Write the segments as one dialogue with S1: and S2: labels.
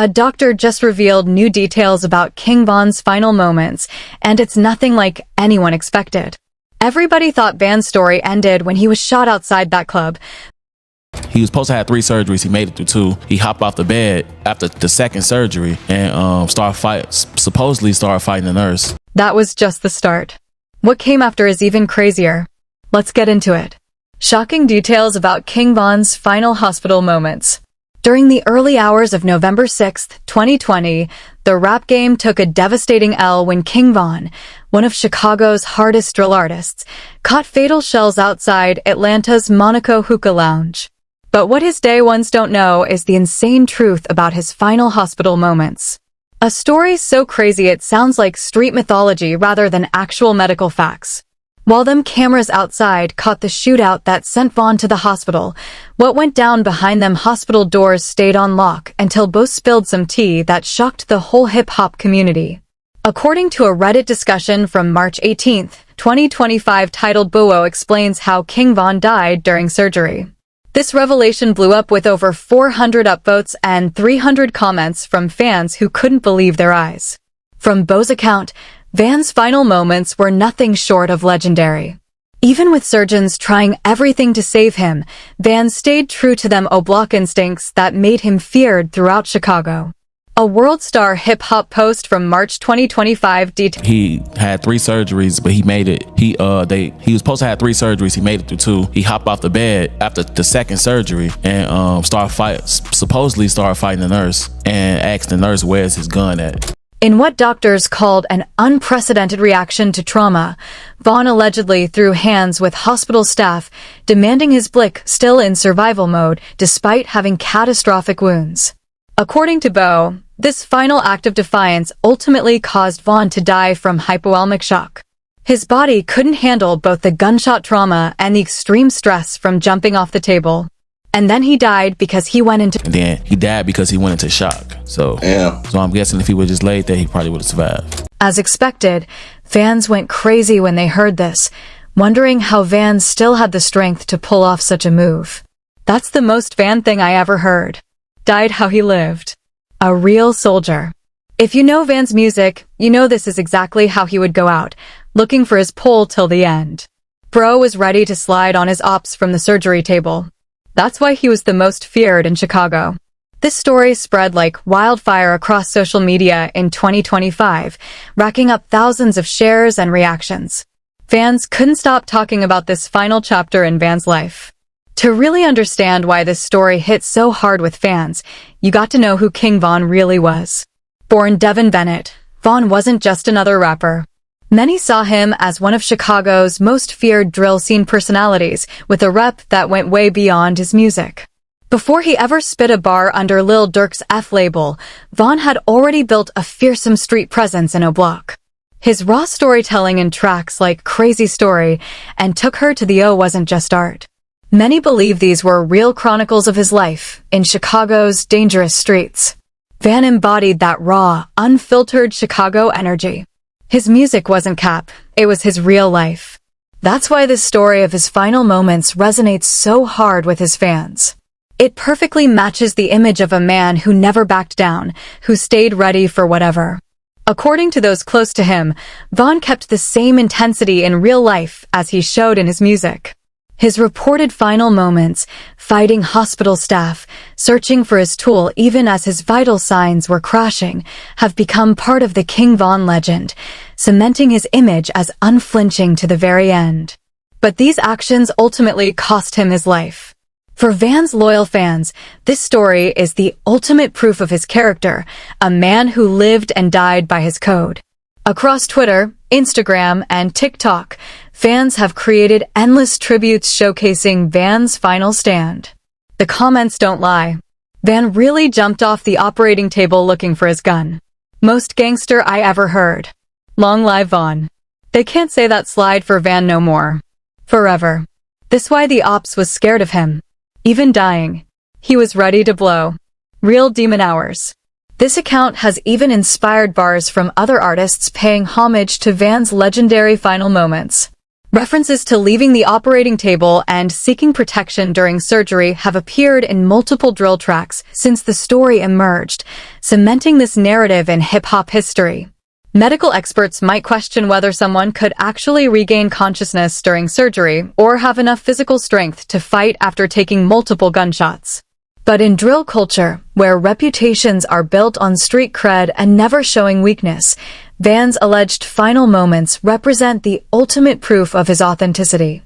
S1: A doctor just revealed new details about King Von's final moments, and it's nothing like anyone expected. Everybody thought Van's story ended when he was shot outside that club.
S2: He was supposed to have 3 surgeries. He made it through 2. He hopped off the bed after the second surgery and supposedly started fighting the nurse.
S1: That was just the start. What came after is even crazier. Let's get into it. Shocking details about King Von's final hospital moments. During the early hours of November 6, 2020, the rap game took a devastating L when King Von, one of Chicago's hardest drill artists, caught fatal shells outside Atlanta's Monaco Hookah Lounge. But what his day ones don't know is the insane truth about his final hospital moments. A story so crazy it sounds like street mythology rather than actual medical facts. While them cameras outside caught the shootout that sent Von to the hospital, what went down behind them hospital doors stayed on lock until both spilled some tea that shocked the whole hip-hop community. According to a Reddit discussion from March 18, 2025 titled "Buo Explains How King Von Died During Surgery." This revelation blew up with over 400 upvotes and 300 comments from fans who couldn't believe their eyes. From Bo's account, Van's final moments were nothing short of legendary. Even with surgeons trying everything to save him, Van stayed true to them O-block instincts that made him feared throughout Chicago. A World Star hip-hop post from March 2025 details.
S2: He had 3 surgeries, but he made it. He was supposed to have 3 surgeries. He made it through 2. He hopped off the bed after the second surgery and supposedly started fighting the nurse and asked the nurse, "Where's his gun at?"
S1: In what doctors called an unprecedented reaction to trauma, Von allegedly threw hands with hospital staff, demanding his blick still in survival mode despite having catastrophic wounds. According to Bo, this final act of defiance ultimately caused Von to die from hypovolemic shock. His body couldn't handle both the gunshot trauma and the extreme stress from jumping off the table. And then he died because he went into
S2: shock. So I'm guessing if he would just laid there, he probably would have survived.
S1: As expected, fans went crazy when they heard this, wondering how Van still had the strength to pull off such a move. That's the most Van thing I ever heard. Died how he lived. A real soldier. If you know Van's music, you know this is exactly how he would go out, looking for his pole till the end. Bro was ready to slide on his ops from the surgery table. That's why he was the most feared in Chicago. This story spread like wildfire across social media in 2025, racking up thousands of shares and reactions. Fans couldn't stop talking about this final chapter in Van's life. To really understand why this story hit so hard with fans, you got to know who King Von really was. Born Devin Bennett, Von wasn't just another rapper. Many saw him as one of Chicago's most feared drill scene personalities, with a rep that went way beyond his music. Before he ever spit a bar under Lil Durk's F label, Von had already built a fearsome street presence in O-Block. His raw storytelling in tracks like Crazy Story and Took Her to the O wasn't just art. Many believe these were real chronicles of his life in Chicago's dangerous streets. Van embodied that raw, unfiltered Chicago energy. His music wasn't cap, it was his real life. That's why this story of his final moments resonates so hard with his fans. It perfectly matches the image of a man who never backed down, who stayed ready for whatever. According to those close to him, Von kept the same intensity in real life as he showed in his music. His reported final moments, fighting hospital staff, searching for his tool even as his vital signs were crashing, have become part of the King Von legend, cementing his image as unflinching to the very end. But these actions ultimately cost him his life. For Van's loyal fans, this story is the ultimate proof of his character, a man who lived and died by his code. Across Twitter, Instagram, and TikTok, fans have created endless tributes showcasing Van's final stand. The comments don't lie. Van really jumped off the operating table looking for his gun. Most gangster I ever heard. Long live Von. They can't say that slide for Van no more. Forever. This why the ops was scared of him. Even dying. He was ready to blow. Real demon hours. This account has even inspired bars from other artists paying homage to Van's legendary final moments. References to leaving the operating table and seeking protection during surgery have appeared in multiple drill tracks since the story emerged, cementing this narrative in hip-hop history. Medical experts might question whether someone could actually regain consciousness during surgery or have enough physical strength to fight after taking multiple gunshots. But in drill culture, where reputations are built on street cred and never showing weakness, Van's alleged final moments represent the ultimate proof of his authenticity.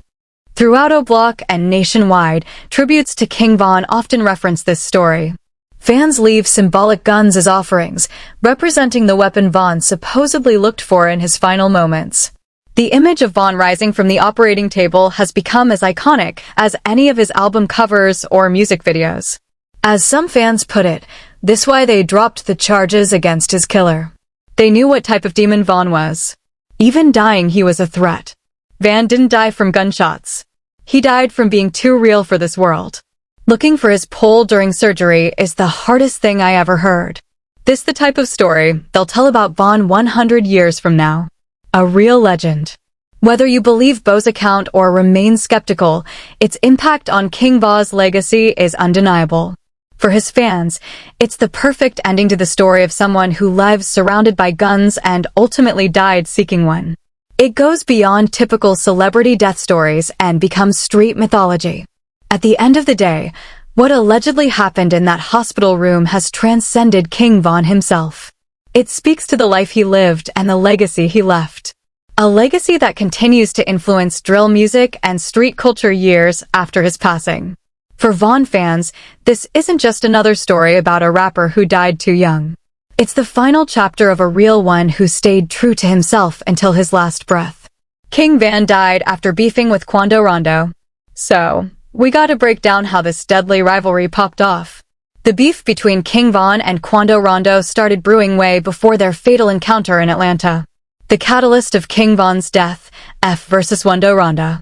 S1: Throughout O-Block and nationwide, tributes to King Von often reference this story. Fans leave symbolic guns as offerings, representing the weapon Von supposedly looked for in his final moments. The image of Von rising from the operating table has become as iconic as any of his album covers or music videos. As some fans put it, this why they dropped the charges against his killer. They knew what type of demon Von was. Even dying, he was a threat. Van didn't die from gunshots. He died from being too real for this world. Looking for his pole during surgery is the hardest thing I ever heard. This the type of story they'll tell about Von 100 years from now. A real legend. Whether you believe Bo's account or remain skeptical, its impact on King Von's legacy is undeniable. For his fans, it's the perfect ending to the story of someone who lives surrounded by guns and ultimately died seeking one. It goes beyond typical celebrity death stories and becomes street mythology. At the end of the day, what allegedly happened in that hospital room has transcended King Von himself. It speaks to the life he lived and the legacy he left. A legacy that continues to influence drill music and street culture years after his passing. For Von fans, this isn't just another story about a rapper who died too young. It's the final chapter of a real one who stayed true to himself until his last breath. King Van died after beefing with Quando Rondo. So, we gotta break down how this deadly rivalry popped off. The beef between King Von and Quando Rondo started brewing way before their fatal encounter in Atlanta. The catalyst of King Von's death, F versus Quando Rondo.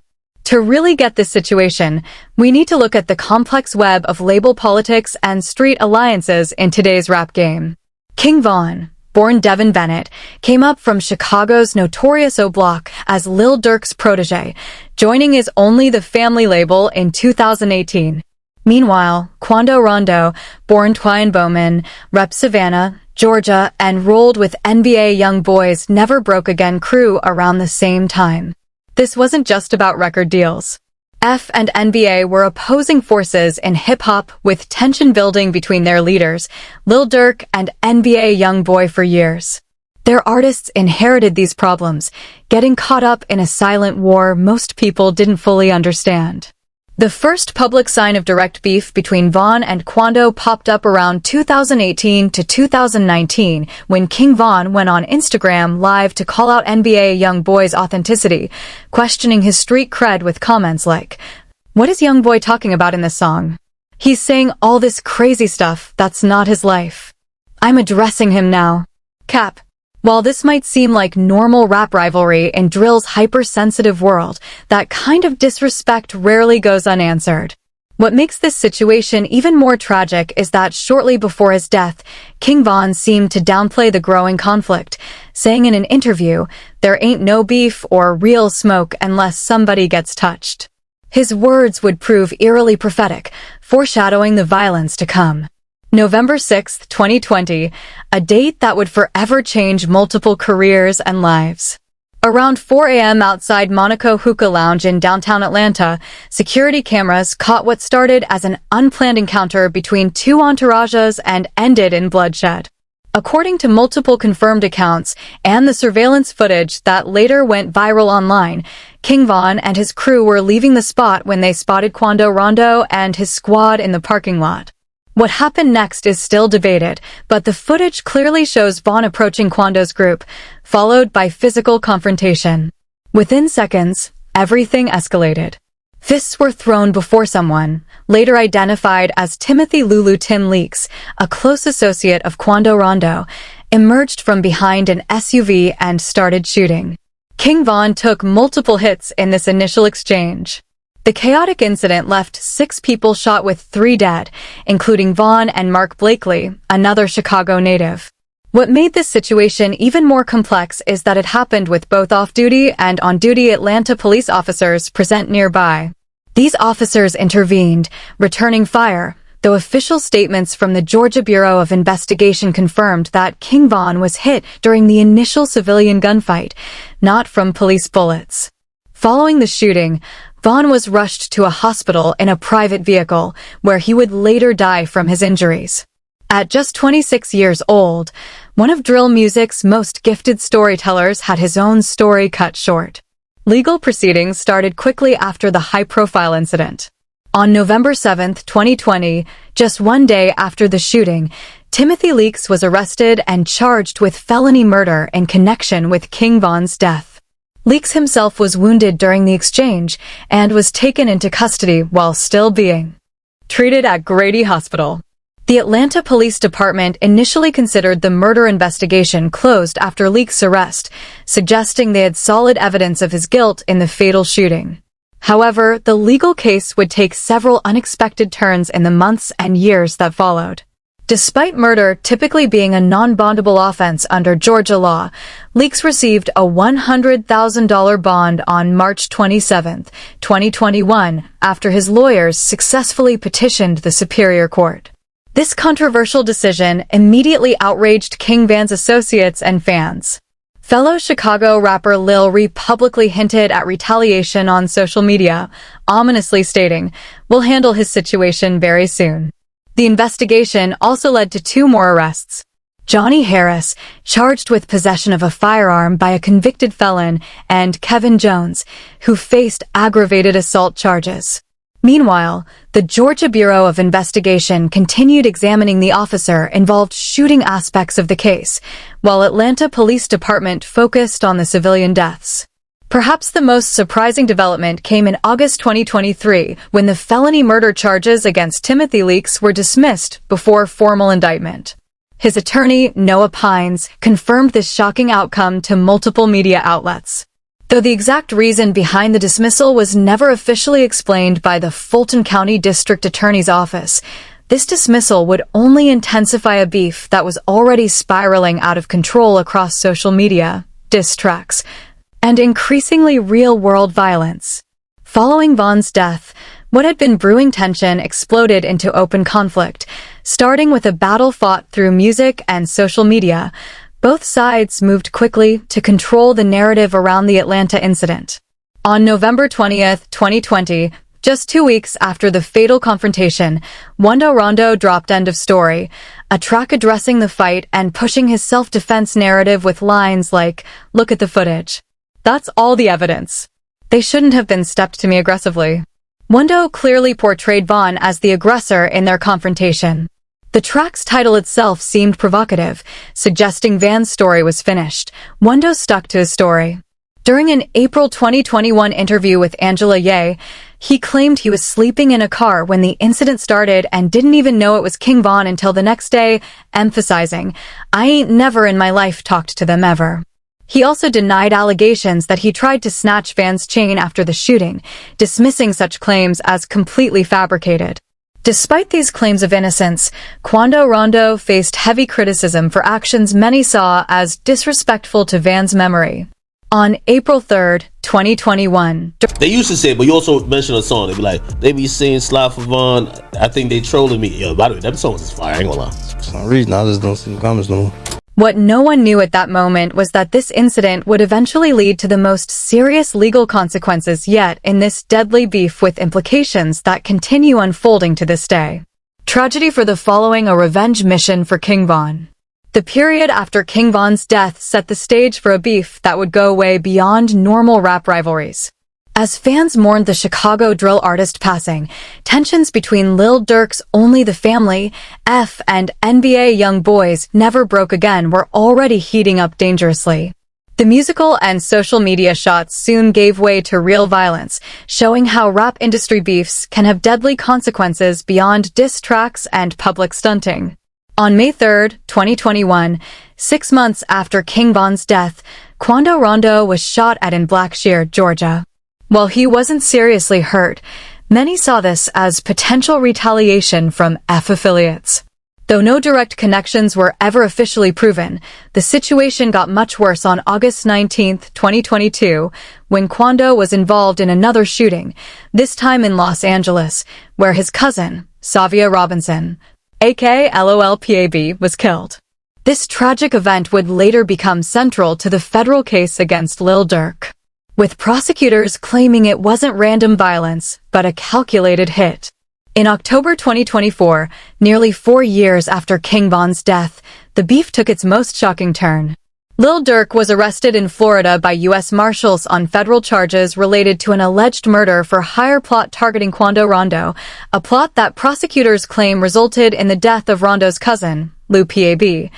S1: To really get this situation, we need to look at the complex web of label politics and street alliances in today's rap game. King Von, born Devin Bennett, came up from Chicago's notorious O-Block as Lil Durk's protege, joining his Only the Family label in 2018. Meanwhile, Quando Rondo, born Twine Bowman, repped Savannah, Georgia, and rolled with NBA Young Boys Never Broke Again crew around the same time. This wasn't just about record deals. F and NBA were opposing forces in hip-hop with tension building between their leaders, Lil Durk and NBA Young Boy, for years. Their artists inherited these problems, getting caught up in a silent war most people didn't fully understand. The first public sign of direct beef between Von and Quando popped up around 2018 to 2019 when King Von went on Instagram Live to call out NBA Young Boy's authenticity, questioning his street cred with comments like, "What is Young Boy talking about in this song? He's saying all this crazy stuff that's not his life. I'm addressing him now." Cap. While this might seem like normal rap rivalry in drill's hypersensitive world, that kind of disrespect rarely goes unanswered. What makes this situation even more tragic is that shortly before his death, King Von seemed to downplay the growing conflict, saying in an interview, "There ain't no beef or real smoke unless somebody gets touched." His words would prove eerily prophetic, foreshadowing the violence to come. November 6, 2020, a date that would forever change multiple careers and lives. Around 4 a.m. outside Monaco Hookah Lounge in downtown Atlanta, security cameras caught what started as an unplanned encounter between two entourages and ended in bloodshed. According to multiple confirmed accounts and the surveillance footage that later went viral online, King Von and his crew were leaving the spot when they spotted Quando Rondo and his squad in the parking lot. What happened next is still debated, but the footage clearly shows Von approaching Quando's group, followed by physical confrontation. Within seconds, everything escalated. Fists were thrown before someone, later identified as Timothy Lulu Tim Leaks, a close associate of Quando Rondo, emerged from behind an SUV and started shooting. King Von took multiple hits in this initial exchange. The chaotic incident left 6 people shot with 3 dead, including Von and Mark Blakely, another Chicago native. What made this situation even more complex is that it happened with both off-duty and on-duty Atlanta police officers present nearby. These officers intervened, returning fire, though official statements from the Georgia Bureau of Investigation confirmed that King Von was hit during the initial civilian gunfight, not from police bullets. Following the shooting, Von was rushed to a hospital in a private vehicle, where he would later die from his injuries. At just 26 years old, one of drill music's most gifted storytellers had his own story cut short. Legal proceedings started quickly after the high-profile incident. On November 7, 2020, just one day after the shooting, Timothy Leaks was arrested and charged with felony murder in connection with King Von's death. Leaks himself was wounded during the exchange and was taken into custody while still being treated at Grady Hospital. The Atlanta Police Department initially considered the murder investigation closed after Leaks' arrest, suggesting they had solid evidence of his guilt in the fatal shooting. However, the legal case would take several unexpected turns in the months and years that followed. Despite murder typically being a non-bondable offense under Georgia law, Leaks received a $100,000 bond on March 27, 2021, after his lawyers successfully petitioned the Superior Court. This controversial decision immediately outraged King Von's associates and fans. Fellow Chicago rapper Lil Reed publicly hinted at retaliation on social media, ominously stating, "We'll handle his situation very soon." The investigation also led to 2 more arrests. Johnny Harris, charged with possession of a firearm by a convicted felon, and Kevin Jones, who faced aggravated assault charges. Meanwhile, the Georgia Bureau of Investigation continued examining the officer involved shooting aspects of the case, while Atlanta Police Department focused on the civilian deaths. Perhaps the most surprising development came in August 2023, when the felony murder charges against Timothy Leaks were dismissed before formal indictment. His attorney, Noah Pines, confirmed this shocking outcome to multiple media outlets. Though the exact reason behind the dismissal was never officially explained by the Fulton County District Attorney's Office, this dismissal would only intensify a beef that was already spiraling out of control across social media, diss tracks, and increasingly real-world violence. Following Von's death, what had been brewing tension exploded into open conflict, starting with a battle fought through music and social media. Both sides moved quickly to control the narrative around the Atlanta incident. On November 20, 2020, just 2 weeks after the fatal confrontation, Wando Rondo dropped End of Story, a track addressing the fight and pushing his self-defense narrative with lines like, "Look at the footage. That's all the evidence. They shouldn't have been stepped to me aggressively." Wando clearly portrayed Von as the aggressor in their confrontation. The track's title itself seemed provocative, suggesting Von's story was finished. Wando stuck to his story. During an April 2021 interview with Angela Ye, he claimed he was sleeping in a car when the incident started and didn't even know it was King Von until the next day, emphasizing, "I ain't never in my life talked to them ever." He also denied allegations that he tried to snatch Von's chain after the shooting, dismissing such claims as completely fabricated. Despite these claims of innocence, Wando Rondo faced heavy criticism for actions many saw as disrespectful to Von's memory. On April 3, 2021...
S3: They used to say, but you also mentioned a song, they be like, they be saying Slide for Von, I think they trolling me. Yo, by the way, that song is fire, I ain't gonna lie.
S4: For some reason, I just don't see the comments no more.
S1: What no one knew at that moment was that this incident would eventually lead to the most serious legal consequences yet in this deadly beef, with implications that continue unfolding to this day. Tragedy for the following: a revenge mission for King Von. The period after King Von's death set the stage for a beef that would go way beyond normal rap rivalries. As fans mourned the Chicago drill artist passing, tensions between Lil Durk's Only the Family, F, and NBA Young Boys Never Broke Again were already heating up dangerously. The musical and social media shots soon gave way to real violence, showing how rap industry beefs can have deadly consequences beyond diss tracks and public stunting. On May 3, 2021, 6 months after King Von's death, Wando Rondo was shot at in Blackshear, Georgia. While he wasn't seriously hurt, many saw this as potential retaliation from F affiliates. Though no direct connections were ever officially proven, the situation got much worse on August 19, 2022, when Quando was involved in another shooting, this time in Los Angeles, where his cousin, Savia Robinson, aka LOLPAB, was killed. This tragic event would later become central to the federal case against Lil Durk, with prosecutors claiming it wasn't random violence, but a calculated hit. In October 2024, nearly 4 years after King Von's death, the beef took its most shocking turn. Lil Durk was arrested in Florida by U.S. Marshals on federal charges related to an alleged murder for hire plot targeting Quando Rondo, a plot that prosecutors claim resulted in the death of Rondo's cousin, Lil PAB,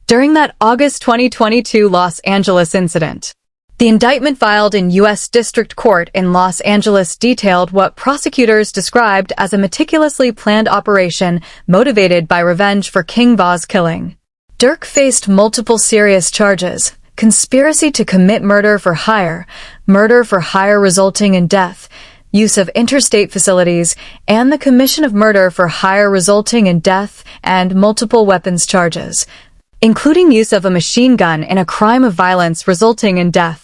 S1: during that August 2022 Los Angeles incident. The indictment filed in U.S. District Court in Los Angeles detailed what prosecutors described as a meticulously planned operation motivated by revenge for King Von's killing. Durk faced multiple serious charges: conspiracy to commit murder for hire resulting in death, use of interstate facilities, and the commission of murder for hire resulting in death, and multiple weapons charges, including use of a machine gun in a crime of violence resulting in death.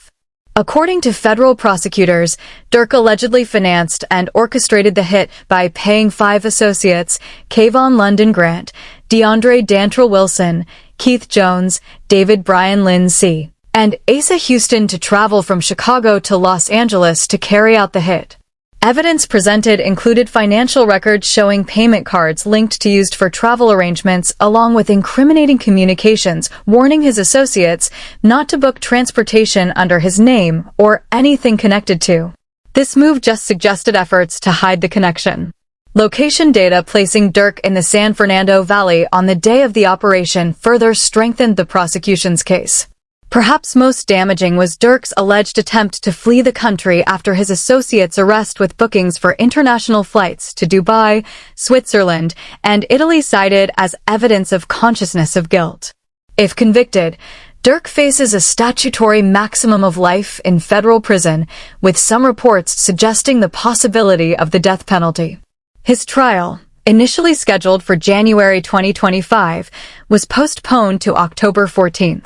S1: According to federal prosecutors, Durk allegedly financed and orchestrated the hit by paying 5 associates, Kayvon London Grant, DeAndre Dantrell Wilson, Keith Jones, David Brian Lynn C., and Asa Houston to travel from Chicago to Los Angeles to carry out the hit. Evidence presented included financial records showing payment cards linked to used for travel arrangements, along with incriminating communications warning his associates not to book transportation under his name or anything connected to. This move just suggested efforts to hide the connection. Location data placing Durk in the San Fernando Valley on the day of the operation further strengthened the prosecution's case. Perhaps most damaging was Durk's alleged attempt to flee the country after his associates' arrest, with bookings for international flights to Dubai, Switzerland, and Italy cited as evidence of consciousness of guilt. If convicted, Durk faces a statutory maximum of life in federal prison, with some reports suggesting the possibility of the death penalty. His trial, initially scheduled for January 2025, was postponed to October 14,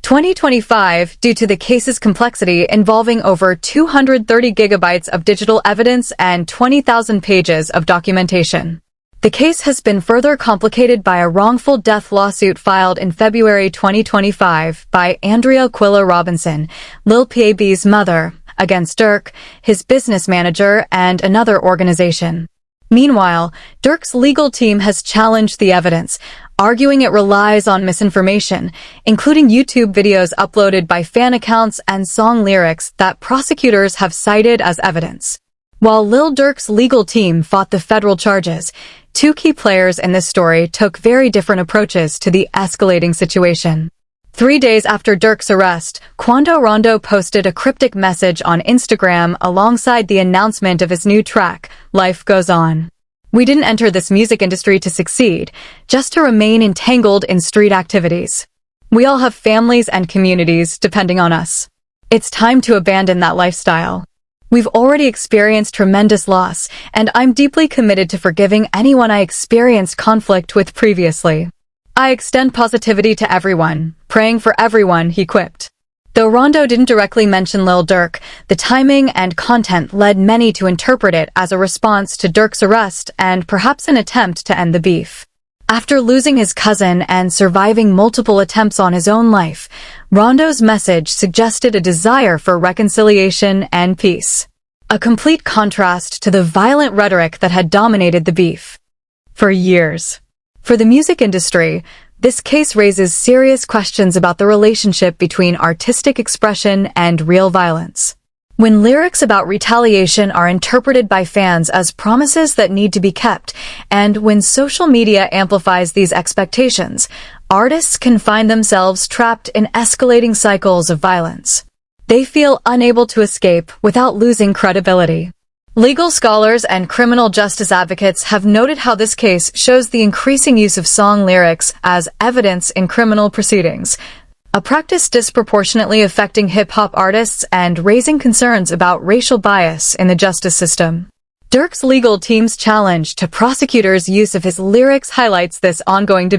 S1: 2025 due to the case's complexity involving over 230 gigabytes of digital evidence and 20,000 pages of documentation. The case has been further complicated by a wrongful death lawsuit filed in February 2025 by Andrea Quilla Robinson, Lil PAB's mother, against Durk, his business manager, and another organization. Meanwhile, Durk's legal team has challenged the evidence, arguing it relies on misinformation, including YouTube videos uploaded by fan accounts and song lyrics that prosecutors have cited as evidence. While Lil Durk's legal team fought the federal charges, 2 key players in this story took very different approaches to the escalating situation. 3 days after Durk's arrest, Quando Rondo posted a cryptic message on Instagram alongside the announcement of his new track, Life Goes On. We didn't enter this music industry to succeed, just to remain entangled in street activities. We all have families and communities depending on us. It's time to abandon that lifestyle. We've already experienced tremendous loss, and I'm deeply committed to forgiving anyone I experienced conflict with previously. I extend positivity to everyone, praying for everyone, he quipped. Though Rondo didn't directly mention Lil Durk, the timing and content led many to interpret it as a response to Durk's arrest and perhaps an attempt to end the beef. After losing his cousin and surviving multiple attempts on his own life, Rondo's message suggested a desire for reconciliation and peace. A complete contrast to the violent rhetoric that had dominated the beef for years. For the music industry, this case raises serious questions about the relationship between artistic expression and real violence. When lyrics about retaliation are interpreted by fans as promises that need to be kept, and when social media amplifies these expectations, artists can find themselves trapped in escalating cycles of violence. They feel unable to escape without losing credibility. Legal scholars and criminal justice advocates have noted how this case shows the increasing use of song lyrics as evidence in criminal proceedings, a practice disproportionately affecting hip-hop artists and raising concerns about racial bias in the justice system. Durk's legal team's challenge to prosecutors' use of his lyrics highlights this ongoing debate.